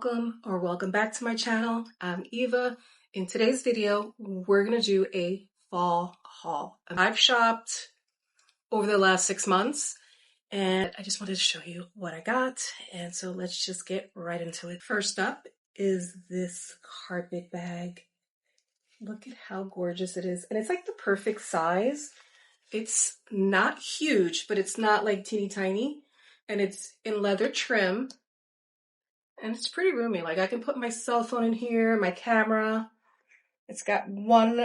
Welcome or welcome back to my channel. I'm Eva. In today's video, we're gonna do a fall haul. I've shopped over the last 6 months and I just wanted to show you what I got. And so let's just get right into it. First up is this carpet bag. Look at how gorgeous it is. And it's like the perfect size. It's not huge, but it's not like teeny tiny. And it's in leather trim. And it's pretty roomy. Like I can put my cell phone in here, my camera. It's got one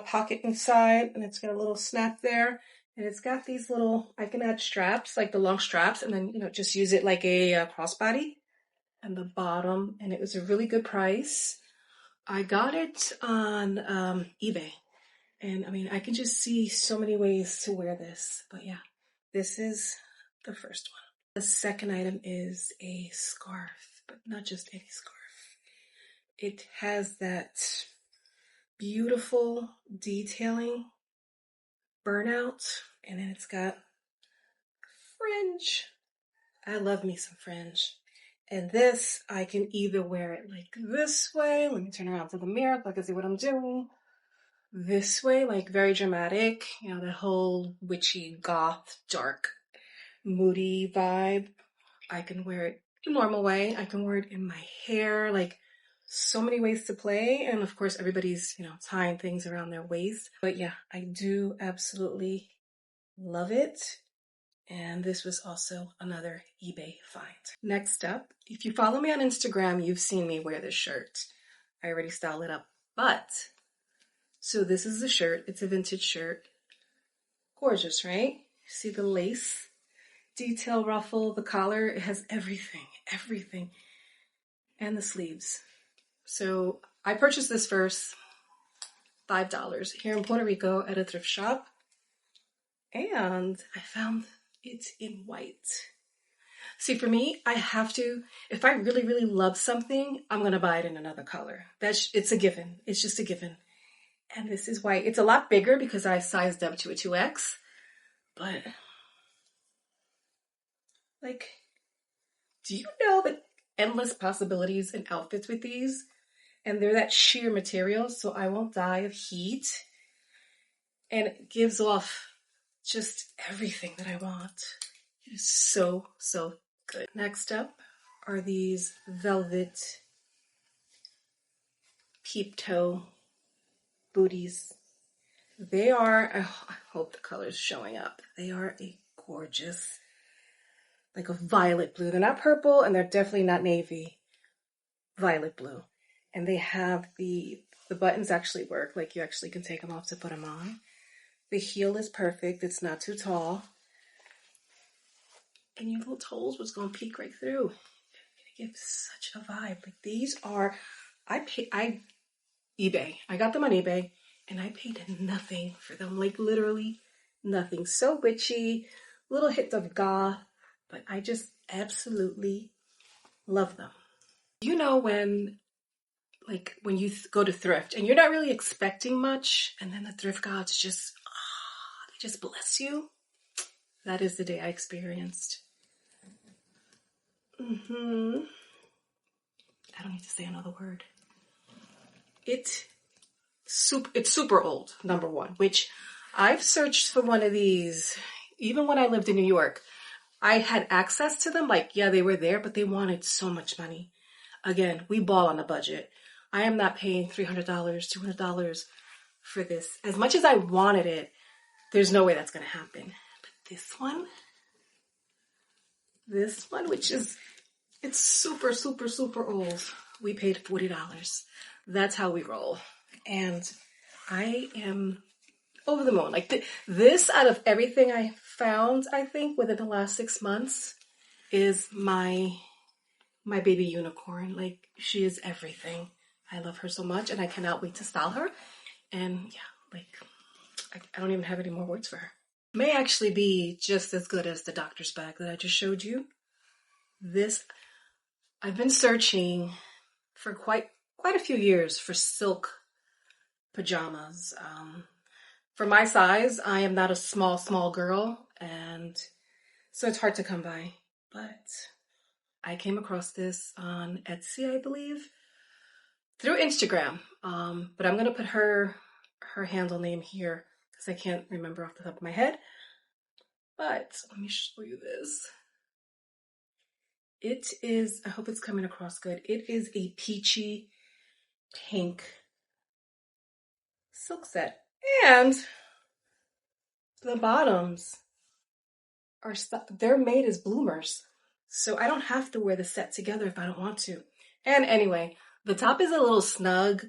pocket inside and it's got a little snap there. And it's got these little, I can add straps, like the long straps, and then, just use it like a crossbody. And the bottom, and it was a really good price. I got it on eBay. And I mean, I can just see so many ways to wear this. But yeah, this is the first one. The second item is a scarf, but not just any scarf. It has that beautiful detailing, burnout, and then it's got fringe. I love me some fringe. And this, I can either wear it like this way. Let me turn around to the mirror so I can see what I'm doing. This way, like very dramatic, the whole witchy, goth, dark, moody vibe. I can wear it the normal way. I can wear it in my hair, like so many ways to play. And of course, everybody's, tying things around their waist. But yeah, I do absolutely love it. And this was also another eBay find. Next up, if you follow me on Instagram, you've seen me wear this shirt. I already styled it up. But, so this is the shirt. It's a vintage shirt. Gorgeous, right? See the lace? Detail ruffle, the collar, it has everything. And the sleeves. So I purchased this first, $5 here in Puerto Rico at a thrift shop. And I found it in white. See, for me, I have to, if I really, really love something, I'm going to buy it in another color. It's a given. It's just a given. And this is white. It's a lot bigger because I sized up to a 2X. But like, do you know that endless possibilities in outfits with these? And they're that sheer material, so I won't die of heat. And it gives off just everything that I want. It is so, so good. Next up are these velvet peep toe booties. They are, I hope the color's showing up. They are a gorgeous, like a violet blue. They're not purple and they're definitely not navy. Violet blue. And they have the buttons actually work. Like you actually can take them off to put them on. The heel is perfect. It's not too tall. And your little toes was going to peek right through. It gives such a vibe. Like these are, eBay. I got them on eBay and I paid nothing for them. Like literally nothing. So witchy, little hit of goth, but I just absolutely love them. You know when you go to thrift and you're not really expecting much and then the thrift gods just, they just bless you. That is the day I experienced. I don't need to say another word. It's super old, number one, which I've searched for one of these. Even when I lived in New York, I had access to them. Like, yeah, they were there, but they wanted so much money. Again, we ball on a budget. I am not paying $300, $200 for this. As much as I wanted it, there's no way that's going to happen. But this one, which is, it's super, super, super old. We paid $40. That's how we roll. And I am over the moon. Like this, out of everything I found, I think within the last 6 months, is my baby unicorn. Like she is everything. I love her so much and I cannot wait to style her. And yeah, like I don't even have any more words for her. May actually be just as good as the doctor's bag that I just showed you. This, I've been searching for quite a few years for silk pajamas. For my size, I am not a small girl, and so it's hard to come by. But I came across this on Etsy, I believe, through Instagram. But I'm gonna put her handle name here because I can't remember off the top of my head. But let me show you this. It is, I hope it's coming across good. It is a peachy pink silk set. And the bottoms are they're made as bloomers. So I don't have to wear the set together if I don't want to. And anyway, the top is a little snug.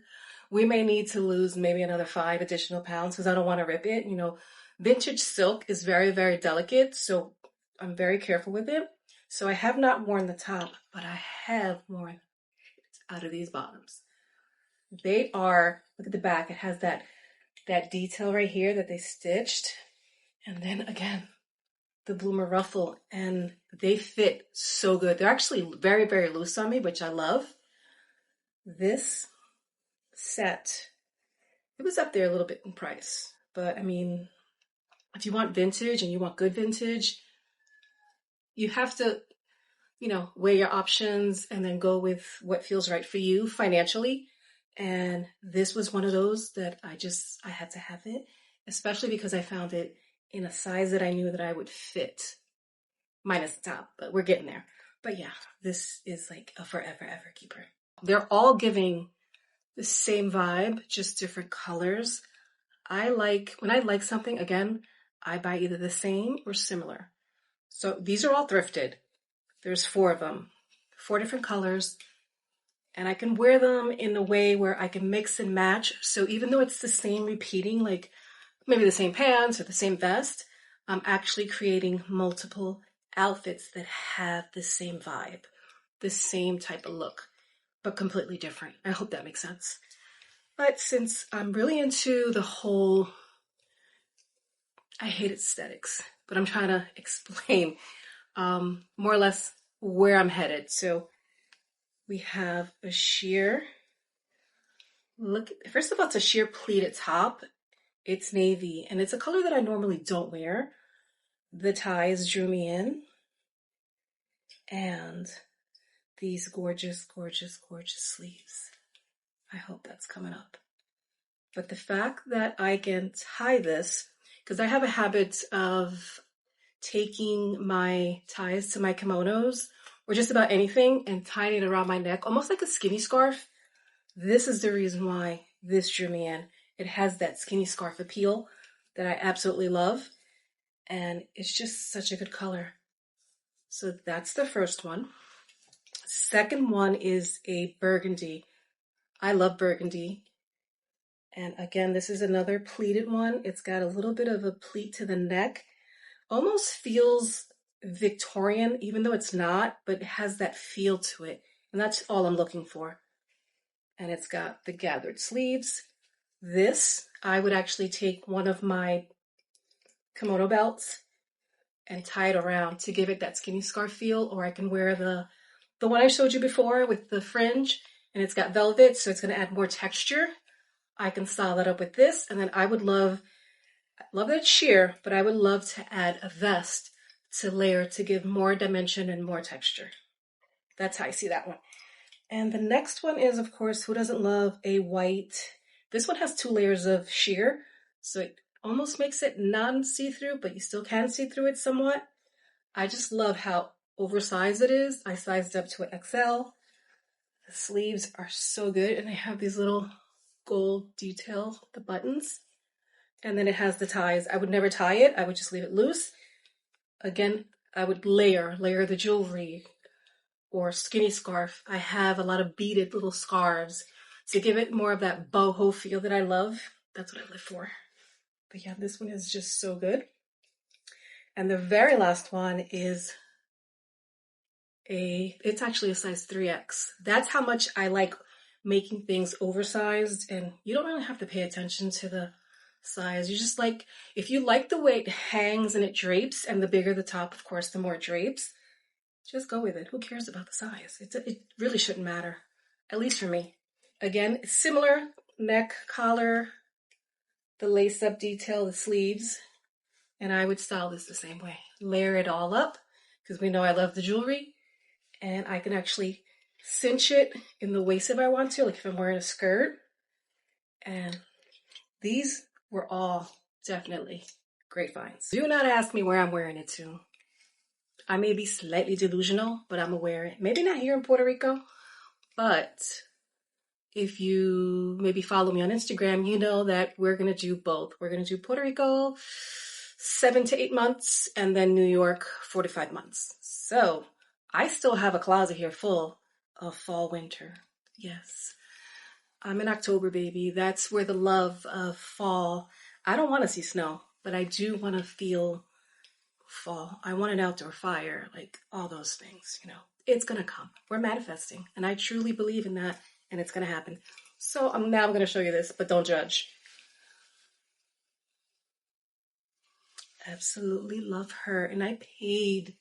We may need to lose maybe another 5 additional pounds because I don't want to rip it. You know, vintage silk is very, very delicate. So I'm very careful with it. So I have not worn the top, but I have worn out of these bottoms. They are, look at the back. It has that detail right here that they stitched. And then again, the bloomer ruffle, and they fit so good. They're actually very, very loose on me, which I love. This set, it was up there a little bit in price, but I mean, if you want vintage and you want good vintage, you have to, you know, weigh your options and then go with what feels right for you financially. And this was one of those that I had to have it, especially because I found it in a size that I knew that I would fit. Minus the top, but we're getting there. But yeah, this is like a forever, ever keeper. They're all giving the same vibe, just different colors. When I like something, again, I buy either the same or similar. So these are all thrifted. There's 4 of them, 4 different colors. And I can wear them in a way where I can mix and match. So even though it's the same repeating, like maybe the same pants or the same vest, I'm actually creating multiple outfits that have the same vibe, the same type of look, but completely different. I hope that makes sense. But since I'm really into the whole, I hate aesthetics, but I'm trying to explain more or less where I'm headed. So we have a sheer, first of all, it's a sheer pleated top. It's navy, and it's a color that I normally don't wear. The ties drew me in. And these gorgeous, gorgeous, gorgeous sleeves. I hope that's coming up. But the fact that I can tie this, because I have a habit of taking my ties to my kimonos or just about anything and tying it around my neck, almost like a skinny scarf. This is the reason why this drew me in. It has that skinny scarf appeal that I absolutely love. And it's just such a good color. So that's the first one. Second one is a burgundy. I love burgundy. And again, this is another pleated one. It's got a little bit of a pleat to the neck. Almost feels Victorian, even though it's not, but it has that feel to it. And that's all I'm looking for. And it's got the gathered sleeves. This, I would actually take one of my kimono belts and tie it around to give it that skinny scarf feel, or I can wear the one I showed you before with the fringe, and it's got velvet, so it's going to add more texture. I can style that up with this, and then I would love that it's sheer, but I would love to add a vest to layer to give more dimension and more texture. That's how I see that one. And the next one is, of course, who doesn't love a white? This one has 2 layers of sheer, so it almost makes it non-see-through, but you still can see through it somewhat. I just love how oversized it is. I sized up to an XL. The sleeves are so good, and they have these little gold detail, the buttons. And then it has the ties. I would never tie it. I would just leave it loose. Again, I would layer the jewelry or skinny scarf. I have a lot of beaded little scarves to give it more of that boho feel that I love. That's what I live for. But yeah, this one is just so good. And the very last one is it's actually a size 3X. That's how much I like making things oversized, and you don't really have to pay attention to the size. You just like, if you like the way it hangs and it drapes, and the bigger the top, of course, the more it drapes, just go with it. Who cares about the size? It really shouldn't matter, at least for me. Again, it's similar neck, collar, the lace-up detail, the sleeves, and I would style this the same way. Layer it all up, because we know I love the jewelry, and I can actually cinch it in the waist if I want to, like if I'm wearing a skirt. And these were all definitely great finds. Do not ask me where I'm wearing it to. I may be slightly delusional, but I'm gonna wear it. Maybe not here in Puerto Rico, but if you maybe follow me on Instagram, you know that we're gonna do both. We're gonna do Puerto Rico 7 to 8 months, and then New York 4 to 5 months. So I still have a closet here full of fall, winter. Yes. I'm in October, baby. That's where the love of fall. I don't want to see snow, but I do want to feel fall. I want an outdoor fire, like all those things, you know. It's going to come. We're manifesting, and I truly believe in that, and it's going to happen. So I'm going to show you this, but don't judge. Absolutely love her. And I paid,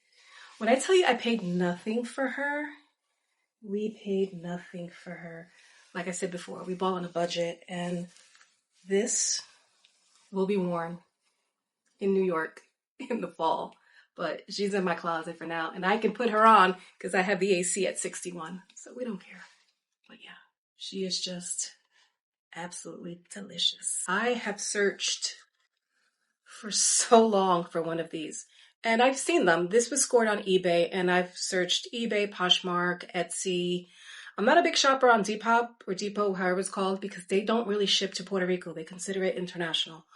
when I tell you I paid nothing for her, we paid nothing for her. Like I said before, we bought on a budget, and this will be worn in New York in the fall. But she's in my closet for now, and I can put her on because I have the AC at 61, so we don't care. But yeah, she is just absolutely delicious. I have searched for so long for one of these, and I've seen them. This was scored on eBay, and I've searched eBay, Poshmark, Etsy. I'm not a big shopper on Depop or Depot, however it's called, because they don't really ship to Puerto Rico. They consider it international.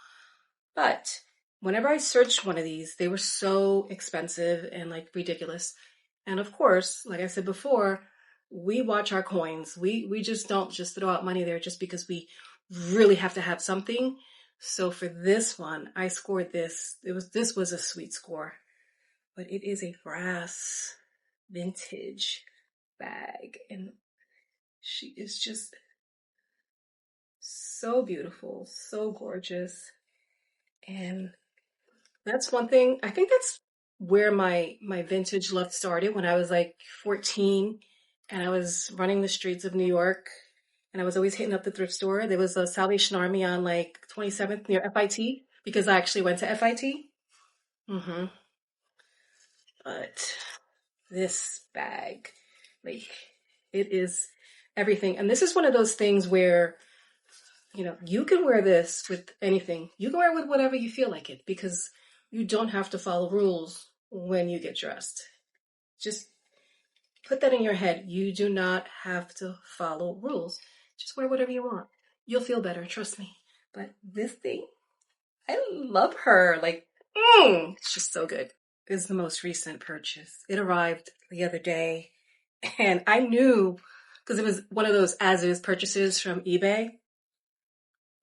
But whenever I searched one of these, they were so expensive and like ridiculous. And of course, like I said before, we watch our coins. We just don't just throw out money there just because we really have to have something. So for this one, I scored this. This was a sweet score. But it is a brass vintage bag, and she is just so beautiful, so gorgeous. And that's one thing. I think that's where my vintage love started, when I was like 14 and I was running the streets of New York, and I was always hitting up the thrift store. There was a Salvation Army on like 27th near FIT, because I actually went to FIT. But this bag, like, it is everything. And this is one of those things where, you know, you can wear this with anything. You can wear it with whatever you feel like it, because you don't have to follow rules when you get dressed. Just put that in your head. You do not have to follow rules. Just wear whatever you want. You'll feel better, trust me. But this thing, I love her. Like, it's just so good. It's the most recent purchase. It arrived the other day, and I knew, because it was one of those as-is purchases from eBay.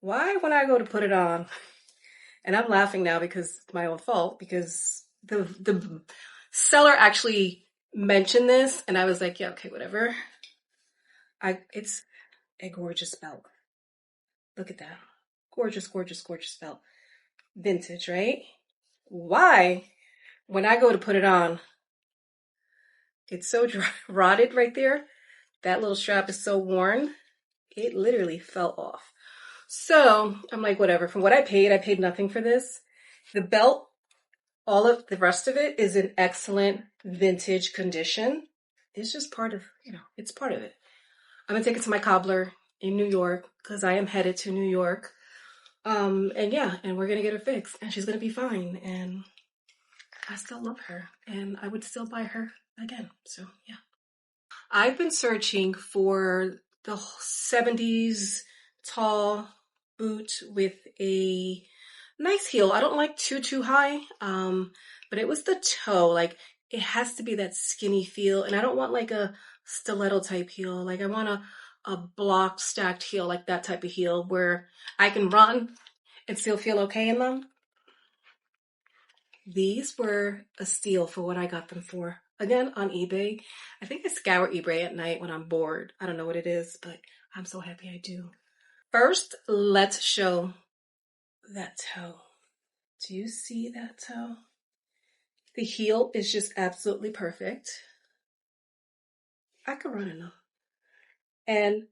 Why, when I go to put it on, and I'm laughing now because it's my own fault, because the seller actually mentioned this, and I was like, yeah, okay, whatever. It's a gorgeous belt. Look at that. Gorgeous, gorgeous, gorgeous belt. Vintage, right? Why, when I go to put it on, it's so rotted right there. That little strap is so worn, it literally fell off. So I'm like, whatever. From what I paid nothing for this. The belt, all of the rest of it is in excellent vintage condition. It's just part of, you know, it's part of it. I'm gonna take it to my cobbler in New York, because I am headed to New York. And yeah, and we're gonna get her fixed, and she's gonna be fine. And I still love her, and I would still buy her again. So yeah. I've been searching for the 70s tall boot with a nice heel. I don't like too high, but it was the toe. Like, it has to be that skinny feel, and I don't want like a stiletto type heel. Like, I want a block stacked heel, like that type of heel where I can run and still feel okay in them. These were a steal for what I got them for. Again, on eBay. I think I scour eBay at night when I'm bored. I don't know what it is, but I'm so happy I do. First, let's show that toe. Do you see that toe? The heel is just absolutely perfect. I could run in them. And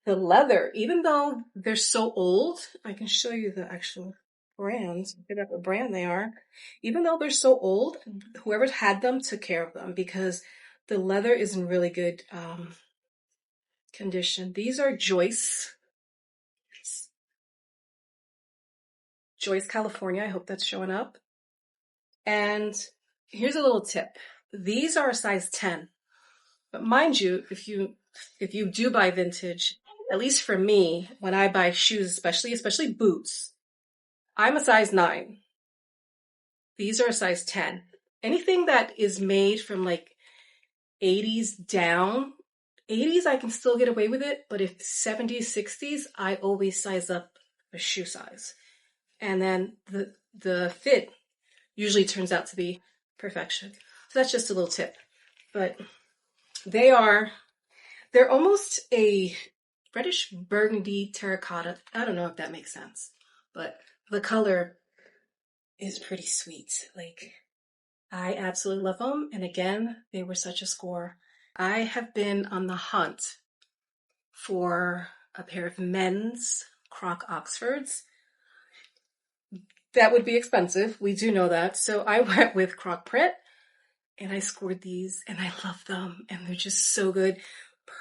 the leather, even though they're so old, I can show you the actual brands, whatever brand they are. Even though they're so old, whoever had them took care of them, because The leather is in really good condition. These are Joyce, California. I hope that's showing up. And here's a little tip. These are a size 10. But mind you, if you do buy vintage, at least for me, when I buy shoes, especially boots, I'm a size 9. These are a size 10. Anything that is made from like 80s down, 80s I can still get away with it, but if 70s, 60s, I always size up a shoe size. And then the fit usually turns out to be perfection. So that's just a little tip. But they're almost a reddish burgundy terracotta. I don't know if that makes sense, but the color is pretty sweet. Like, I absolutely love them. And again, they were such a score. I have been on the hunt for a pair of men's Croc Oxfords. That would be expensive. We do know that. So I went with Croc print and I scored these and I love them. And they're just so good.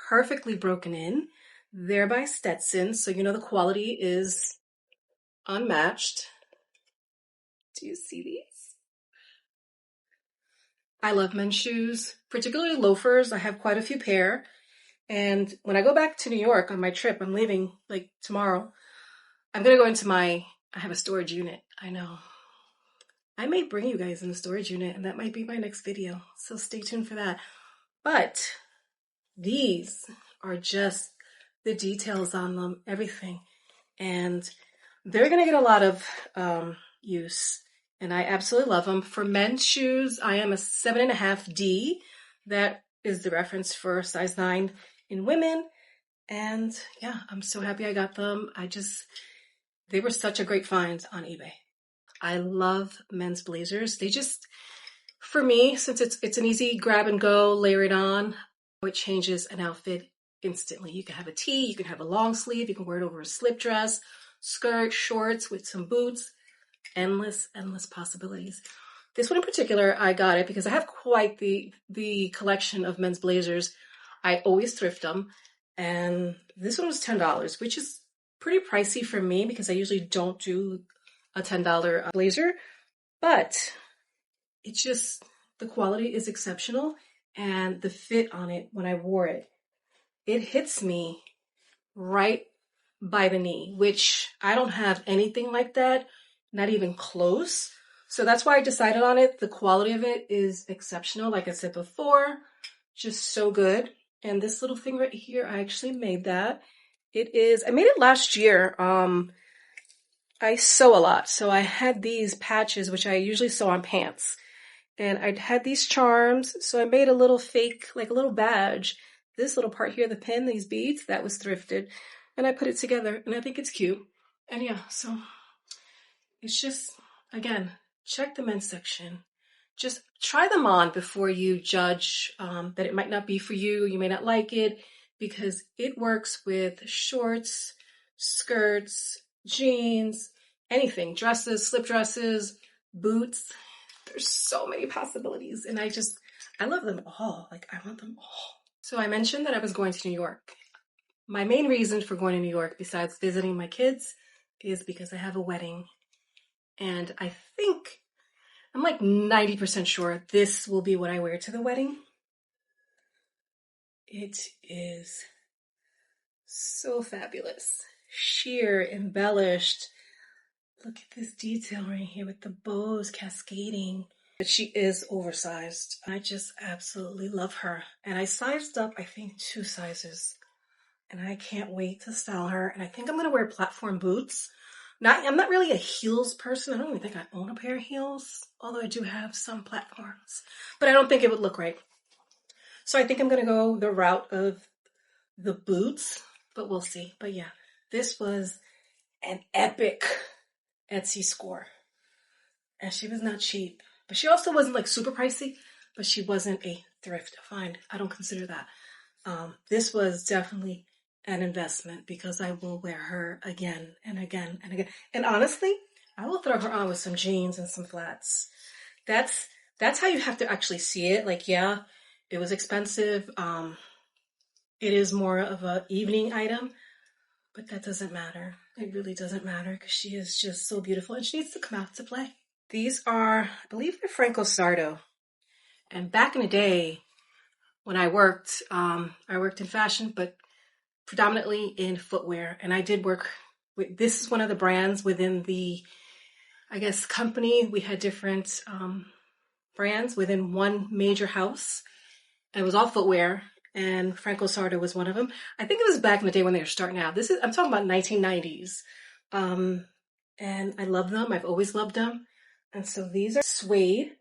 Perfectly broken in. They're by Stetson. So you know the quality is unmatched. Do you see these? I love men's shoes, particularly loafers. I have quite a few pair. And when I go back to New York on my trip, I'm leaving like tomorrow. I'm going to go into I have a storage unit. I know. I may bring you guys in the storage unit and that might be my next video. So stay tuned for that. But these are just the details on them, everything. And they're going to get a lot of use. And I absolutely love them. For men's shoes, I am a 7.5D. That is the reference for size 9 in women. And yeah, I'm so happy I got them. They were such a great find on eBay. I love men's blazers. They just, for me, since it's an easy grab and go, layer it on, it changes an outfit instantly. You can have a tee, you can have a long sleeve, you can wear it over a slip dress, skirt, shorts with some boots. Endless possibilities. This one in particular, I got it because I have quite the collection of men's blazers. I always thrift them. And this one was $10, which is pretty pricey for me because I usually don't do a $10 blazer. But it's just, the quality is exceptional. And the fit on it, when I wore it, it hits me right by the knee, which I don't have anything like that, not even close. So that's why I decided on it. The quality of it is exceptional. Like I said before, just so good. And this little thing right here, I actually made that. I made it last year. I sew a lot. So I had these patches, which I usually sew on pants. And I had these charms. So I made a little fake, like a little badge. This little part here, the pin, these beads, that was thrifted. And I put it together and I think it's cute. And yeah, so it's just, again, check the men's section. Just try them on before you judge that it might not be for you. You may not like it because it works with shorts, skirts, jeans, anything, dresses, slip dresses, boots. There's so many possibilities. And I love them all. Like, I want them all. So I mentioned that I was going to New York. My main reason for going to New York, besides visiting my kids, is because I have a wedding. And I'm like 90% sure this will be what I wear to the wedding. It is so fabulous. Sheer, embellished. Look at this detail right here with the bows cascading. But she is oversized. I just absolutely love her. And I sized up, I think, 2 sizes. And I can't wait to style her. And I think I'm going to wear platform boots. I'm not really a heels person. I don't even think I own a pair of heels, although I do have some platforms. But I don't think it would look right. So I think I'm going to go the route of the boots, but we'll see. But yeah, this was an epic Etsy score. And she was not cheap. But she also wasn't like super pricey, but she wasn't a thrift find. I don't consider that. This was definitely an investment because I will wear her again and again and again. And honestly, I will throw her on with some jeans and some flats. That's how you have to actually see it. Like, yeah, It was expensive. It is more of an evening item, but that doesn't matter. It really doesn't matter because she is just so beautiful and she needs to come out to play. These are, I believe they're Franco Sardo. And back in the day when I worked in fashion, but predominantly in footwear. And I did work with, this is one of the brands within the, I guess, company. We had different brands within one major house. And it was all footwear. And Franco Sardo was one of them. I think it was back in the day when they were starting out. I'm talking about 1990s. And I love them. I've always loved them. And so these are suede.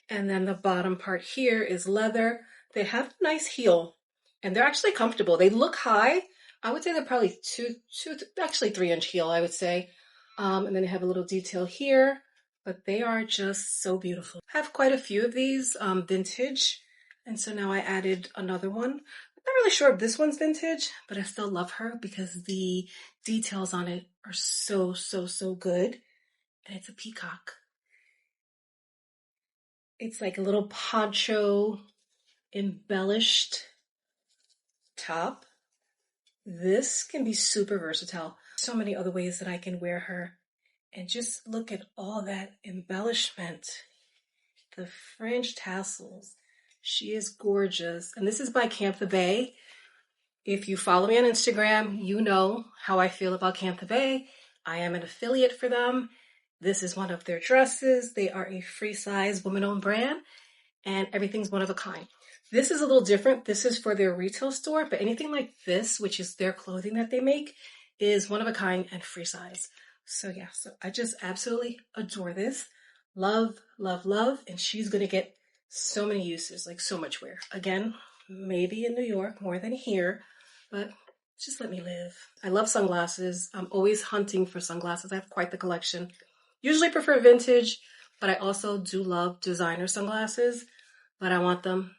And then the bottom part here is leather. They have a nice heel and they're actually comfortable. They look high. I would say they're probably actually 3-inch heel, I would say. And then they have a little detail here, but they are just so beautiful. I have quite a few of these vintage. And so now I added another one. I'm not really sure if this one's vintage, but I still love her because the details on it are so, so, so good. And it's a peacock. It's like a little poncho embellished top. This can be super versatile. So many other ways that I can wear her. And just look at all that embellishment. The fringe tassels. She is gorgeous. And this is by Cantha Bay. If you follow me on Instagram, you know how I feel about Cantha Bay. I am an affiliate for them. This is one of their dresses. They are a free size woman-owned brand and everything's one of a kind. This is a little different. This is for their retail store, but anything like this, which is their clothing that they make, is one of a kind and free size. So yeah, so I just absolutely adore this. Love, love, love. And she's going to get so many uses, like so much wear. Again, maybe in New York more than here, but just let me live. I love sunglasses. I'm always hunting for sunglasses. I have quite the collection. Usually prefer vintage, but I also do love designer sunglasses, but I want them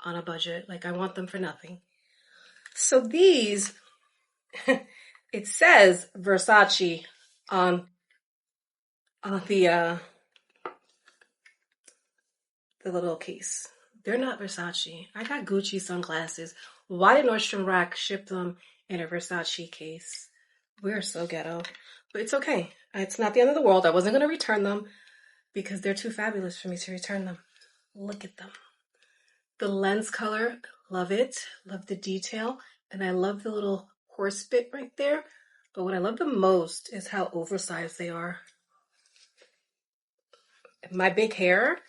on a budget. Like I want them for nothing. So these, it says Versace on the little case. They're not Versace. I got Gucci sunglasses. Why did Nordstrom Rack ship them in a Versace case? We're so ghetto. But it's okay. It's not the end of the world. I wasn't going to return them because they're too fabulous for me to return them. Look at them. The lens color, love it. Love the detail. And I love the little horse bit right there. But what I love the most is how oversized they are. My big hair,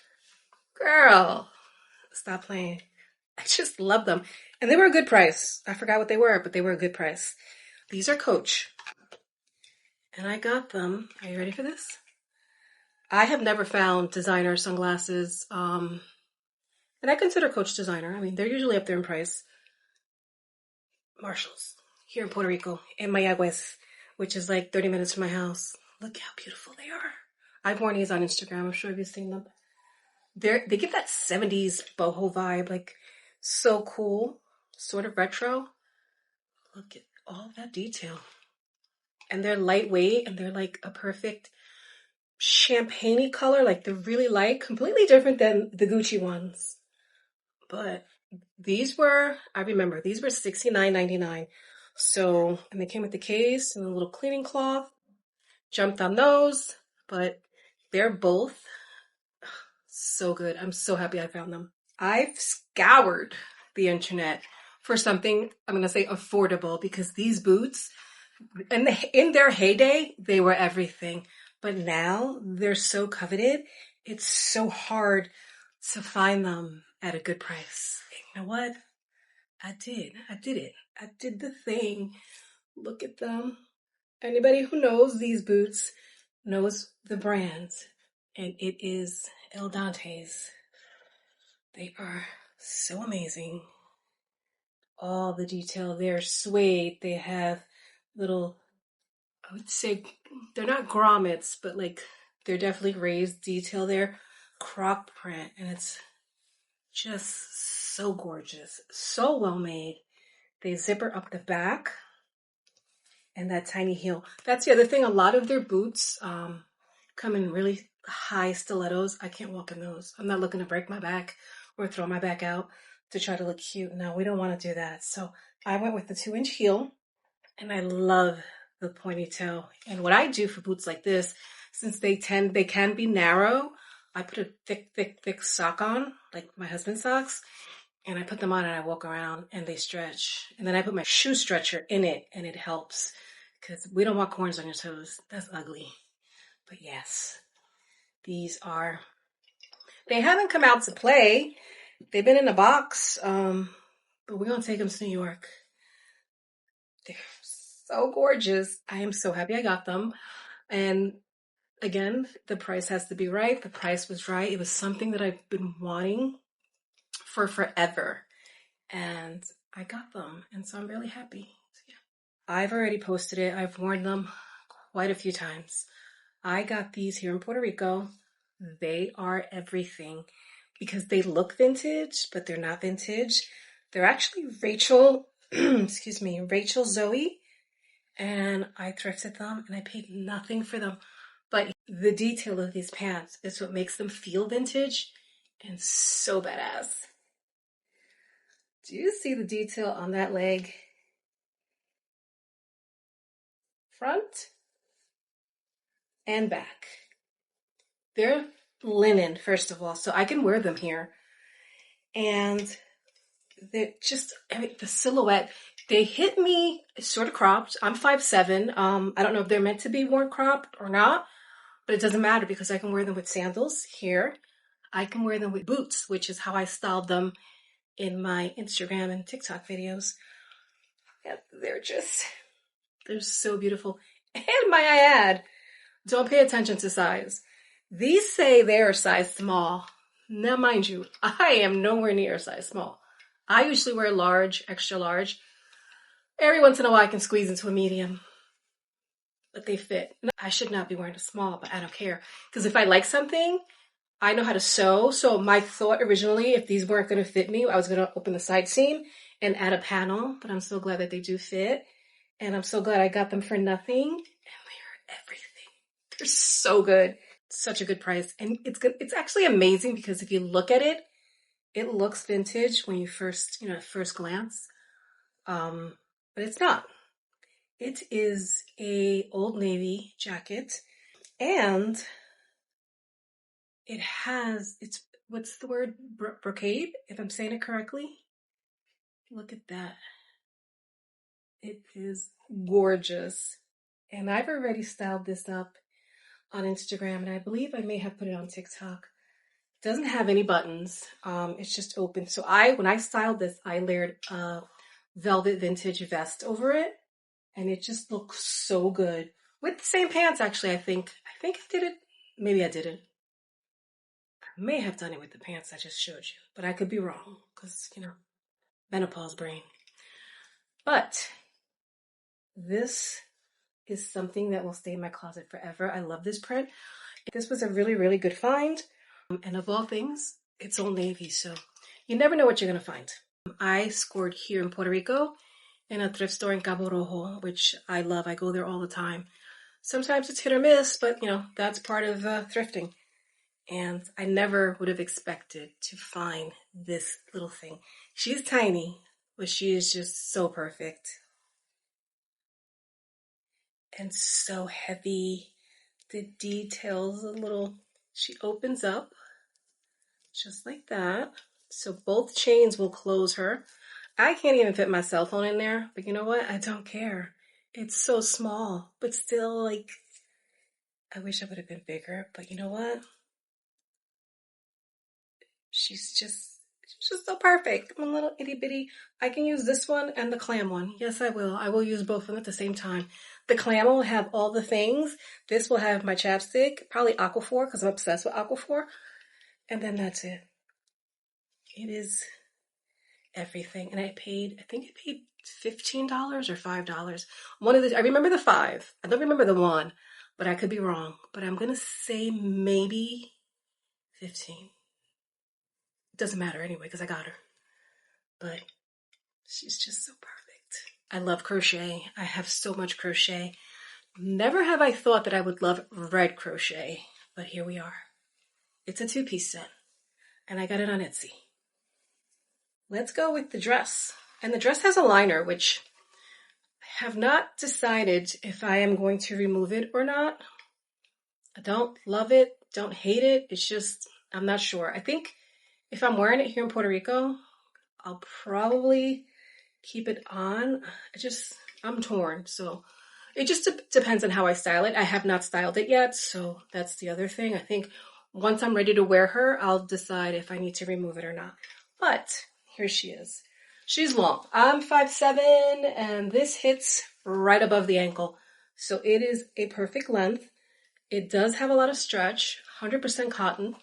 girl, stop playing. I just love them. And they were a good price. I forgot what they were, but they were a good price. These are Coach. And I got them. Are you ready for this? I have never found designer sunglasses. And I consider Coach designer. I mean, they're usually up there in price. Marshalls here in Puerto Rico, in Mayagüez, which is like 30 minutes from my house. Look how beautiful they are. I've worn these on Instagram. I'm sure you've seen them. They give that 70s boho vibe, like so cool, sort of retro. Look at all that detail. And they're lightweight and they're like a perfect champagne-y color, like they're really light, completely different than the Gucci ones. But these were, I remember, these were $69.99. So, and they came with the case and a little cleaning cloth. Jumped on those, but they're both so good. I'm so happy I found them. I've scoured the internet for something, I'm going to say affordable, because these boots, in their heyday, they were everything. But now they're so coveted. It's so hard to find them at a good price. You know what? I did it. I did the thing. Look at them. Anybody who knows these boots knows the brands. And it is El Dante's. They are so amazing. All the detail. They're suede. They have little, I would say, they're not grommets, but like they're definitely raised detail there. Croc print. And it's just so gorgeous. So well made. They zipper up the back. And that tiny heel. That's the other thing. A lot of their boots come in really high stilettos. I can't walk in those. I'm not looking to break my back or throw my back out to try to look cute. No, we don't want to do that. So I went with the 2-inch heel, and I love the ponytail. And what I do for boots like this, since they can be narrow, I put a thick sock on, like my husband's socks, and I put them on and I walk around and they stretch. And then I put my shoe stretcher in it and it helps because we don't want corns on your toes. That's ugly. But yes, they haven't come out to play. They've been in a box, but we're going to take them to New York. They're so gorgeous. I am so happy I got them. And again, the price has to be right. The price was right. It was something that I've been wanting for forever. And I got them. And so I'm really happy. So, yeah. I've already posted it. I've worn them quite a few times. I got these here in Puerto Rico. They are everything because they look vintage, but they're not vintage. They're actually Rachel, excuse me, Rachel Zoe. And I thrifted them and I paid nothing for them. But the detail of these pants is what makes them feel vintage and so badass. Do you see the detail on that leg? Front and back. They're linen, first of all, so I can wear them here. And they're just, I mean, the silhouette, they hit me sort of cropped. I'm 5'7". I don't know if they're meant to be worn cropped or not, but it doesn't matter because I can wear them with sandals here. I can wear them with boots, which is how I styled them in my Instagram and TikTok videos. Yeah, they're so beautiful. And might I add, don't pay attention to size. These say they're a size small. Now, mind you, I am nowhere near a size small. I usually wear large, extra large. Every once in a while I can squeeze into a medium, but they fit. I should not be wearing a small, but I don't care. Because if I like something, I know how to sew. So my thought originally, if these weren't going to fit me, I was going to open the side seam and add a panel, but I'm so glad that they do fit. And I'm so glad I got them for nothing. And they're everything. They're so good. Such a good price. And it's good. It's actually amazing because if you look at it, it looks vintage when you first glance. But it's not. It is a Old Navy jacket. And it's, what's the word? Brocade, if I'm saying it correctly. Look at that. It is gorgeous. And I've already styled this up on Instagram, and I believe I may have put it on TikTok. It doesn't have any buttons. It's just open. So when I styled this, I layered a velvet vintage vest over it, and it just looks so good. With the same pants, actually, I think I did it. Maybe I didn't. I may have done it with the pants I just showed you, but I could be wrong because, menopause brain. But this is something that will stay in my closet forever. I love this print. This was a really, really good find. And of all things, it's Old Navy, so you never know what you're going to find. I scored here in Puerto Rico in a thrift store in Cabo Rojo, which I love. I go there all the time. Sometimes it's hit or miss, but that's part of thrifting. And I never would have expected to find this little thing. She's tiny, but she is just so perfect. And so heavy. The details she opens up just like that. So both chains will close her. I can't even fit my cell phone in there, but you know what? I don't care. It's so small, but still, I wish I would have been bigger, but you know what? She's just so perfect. I'm a little itty bitty. I can use this one and the clam one. Yes, I will. I will use both of them at the same time. The clam will have all the things. This will have my chapstick, probably Aquaphor, because I'm obsessed with Aquaphor. And then that's it. It is everything. And I think I paid $15 or $5. I remember the 5. I don't remember the 1, but I could be wrong. But I'm going to say maybe 15. It doesn't matter anyway because I got her. But she's just so perfect. I love crochet. I have so much crochet. Never have I thought that I would love red crochet, but here we are. It's a 2-piece set, and I got it on Etsy. let's go with the dress. And the dress has a liner, which I have not decided if I am going to remove it or not. I don't love it, don't hate it. It's just, I'm not sure. I think if I'm wearing it here in Puerto Rico, I'll probably keep it on. I'm torn. So it just depends on how I style it. I have not styled it yet, so that's the other thing. I think once I'm ready to wear her, I'll decide if I need to remove it or not. But here she is. She's long. I'm 5'7", and this hits right above the ankle. So it is a perfect length. It does have a lot of stretch, 100% cotton.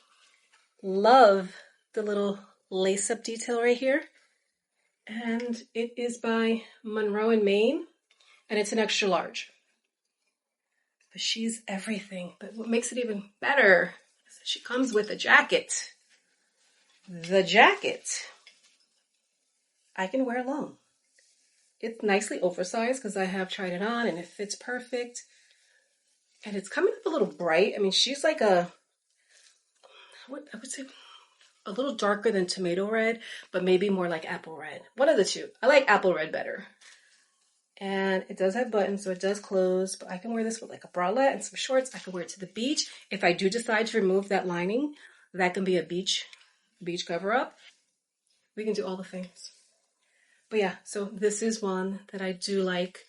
Love the little lace-up detail right here. And it is by Monroe in Maine, and it's an extra large. But she's everything. But what makes it even better is that she comes with a jacket. The jacket I can wear alone. It's nicely oversized because I have tried it on and it fits perfect. And it's coming up a little bright. I mean, she's like I would say a little darker than tomato red, but maybe more like apple red. One of the two. I like apple red better. And it does have buttons, so it does close, but I can wear this with like a bralette and some shorts. I can wear it to the beach. If I do decide to remove that lining, that can be a beach cover up. We can do all the things. But yeah, so this is one that I do like.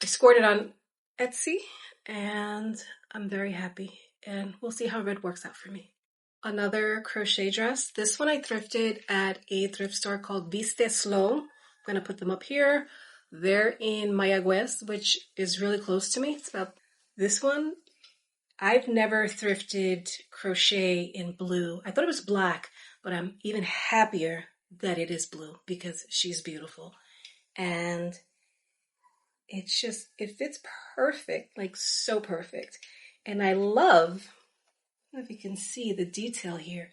I scored it on Etsy, and I'm very happy. And we'll see how red works out for me. Another crochet dress. This one I thrifted at a thrift store called Viste Slow. I'm going to put them up here. They're in Mayagüez, which is really close to me. It's about this one. I've never thrifted crochet in blue. I thought it was black, but I'm even happier that it is blue because she's beautiful. And it fits perfect, like so perfect. And I love, I don't know if you can see the detail here.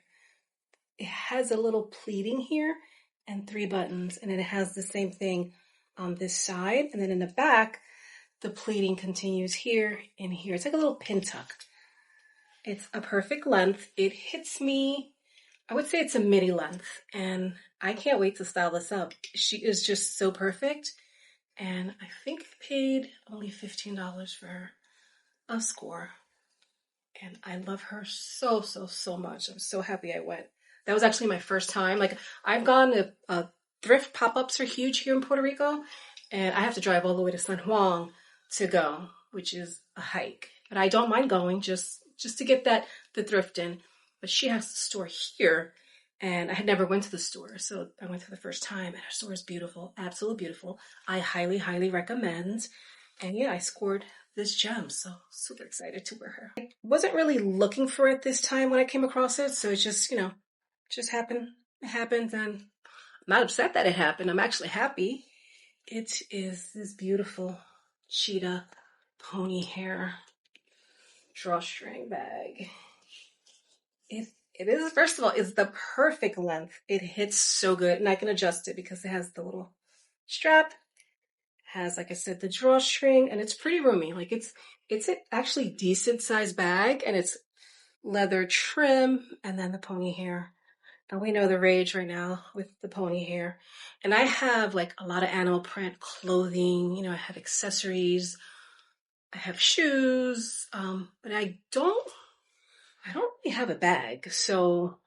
It has a little pleating here and 3 buttons, and then it has the same thing on this side. And then in the back, the pleating continues here and here. It's like a little pin tuck. It's a perfect length. It hits me, I would say it's a midi length, and I can't wait to style this up. She is just so perfect. And I think I paid only $15 for her, a score. And I love her so, so, so much. I'm so happy I went. That was actually my first time. Like, I've gone to thrift pop-ups are huge here in Puerto Rico, and I have to drive all the way to San Juan to go, which is a hike. But I don't mind going just to get the thrift in. But she has the store here, and I had never went to the store, so I went for the first time, and her store is beautiful, absolutely beautiful. I highly, highly recommend. And yeah, I scored this gem, so super excited to wear her. I wasn't really looking for it this time when I came across it, so it just, just happened. It happened, and I'm not upset that it happened. I'm actually happy. It is this beautiful cheetah pony hair drawstring bag. It is, first of all, it's the perfect length. It hits so good, and I can adjust it because it has the little strap, has, like I said, the drawstring, and it's pretty roomy. Like it's an actually decent sized bag, and it's leather trim, and then the pony hair. And we know the rage right now with the pony hair. And I have like a lot of animal print clothing, I have accessories, I have shoes, but I don't really have a bag. So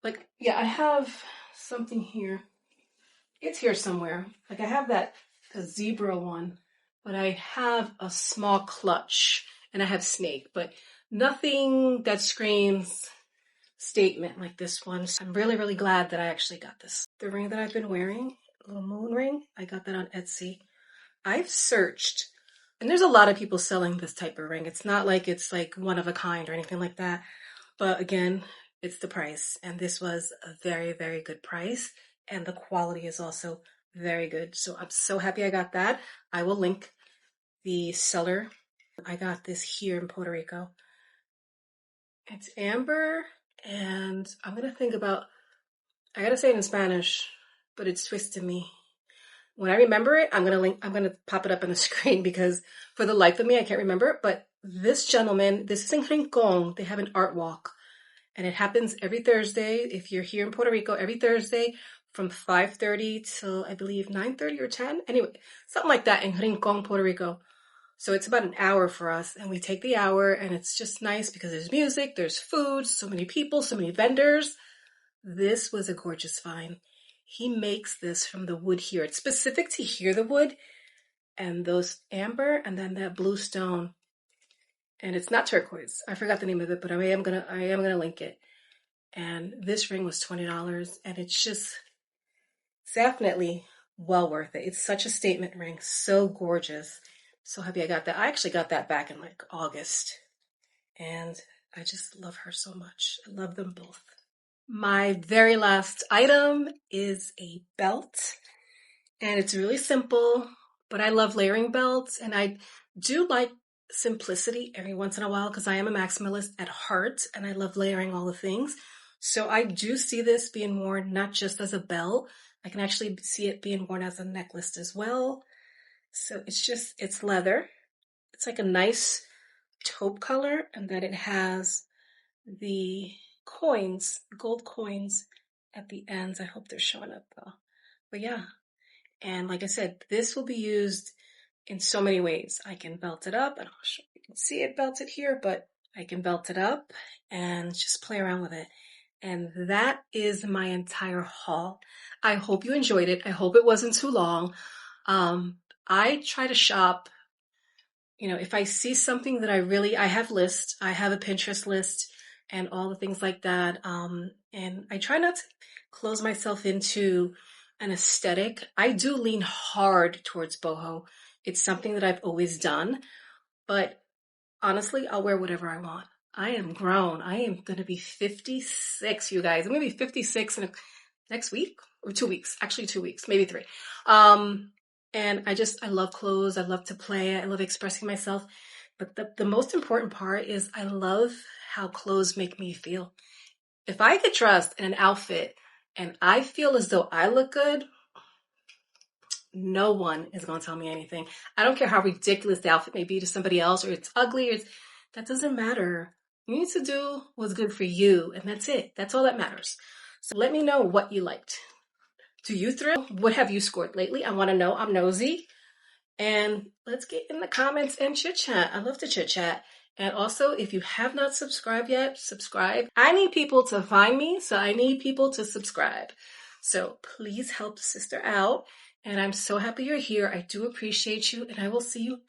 like, yeah, I have something here. It's here somewhere. Like I have a zebra one, but I have a small clutch and I have snake, but nothing that screams statement like this one. So I'm really, really glad that I actually got this. The ring that I've been wearing, a little moon ring, I got that on Etsy. I've searched, and there's a lot of people selling this type of ring. It's not like it's like one of a kind or anything like that. But again, it's the price. And this was a very, very good price. And the quality is also very good. So I'm so happy I got that. I will link the seller. I got this here in Puerto Rico. It's amber, and I'm going to think about, I got to say it in Spanish, but it's twisted me. When I remember it, I'm going to pop it up on the screen because for the life of me, I can't remember it. But this gentleman, this is in Rincon. They have an art walk, and it happens every Thursday. If you're here in Puerto Rico, every Thursday from 5:30 till I believe 9:30 or 10. Anyway, something like that in Rincon, Puerto Rico. So it's about an hour for us, and we take the hour, and it's just nice because there's music, there's food, so many people, so many vendors. This was a gorgeous find. He makes this from the wood here. It's specific to here, the wood, and those amber, and then that blue stone. And it's not turquoise. I forgot the name of it, but I am gonna link it. And this ring was $20, and it's just definitely well worth it. It's such a statement ring, so gorgeous. So happy I got that. I actually got that back in like August, and I just love her so much. I love them both. My very last item is a belt, and it's really simple, but I love layering belts, and I do like simplicity every once in a while because I am a maximalist at heart, and I love layering all the things. So I do see this being worn not just as a belt, I can actually see it being worn as a necklace as well. So it's leather. It's like a nice taupe color, and then it has the coins, gold coins at the ends. I hope they're showing up though. But yeah, and like I said, this will be used in so many ways. I can belt it up, and I'll show you can see it belted here, but I can belt it up and just play around with it. And that is my entire haul. I hope you enjoyed it. I hope it wasn't too long. I try to shop, if I see something that I have lists, I have a Pinterest list and all the things like that. And I try not to close myself into an aesthetic. I do lean hard towards boho. It's something that I've always done, but honestly, I'll wear whatever I want. I am grown. I am going to be 56, you guys. I'm going to be 56 next week or 2 weeks, actually 2 weeks, maybe 3. And I love clothes. I love to play. I love expressing myself. But the most important part is I love how clothes make me feel. If I get dressed in an outfit and I feel as though I look good, no one is going to tell me anything. I don't care how ridiculous the outfit may be to somebody else, or it's ugly, that doesn't matter. You need to do what's good for you, and that's it. That's all that matters. So let me know what you liked. Do you thrift? What have you scored lately? I want to know. I'm nosy. And let's get in the comments and chit chat. I love to chit chat. And also, if you have not subscribed yet, subscribe. I need people to find me, so I need people to subscribe. So please help the sister out. And I'm so happy you're here. I do appreciate you, and I will see you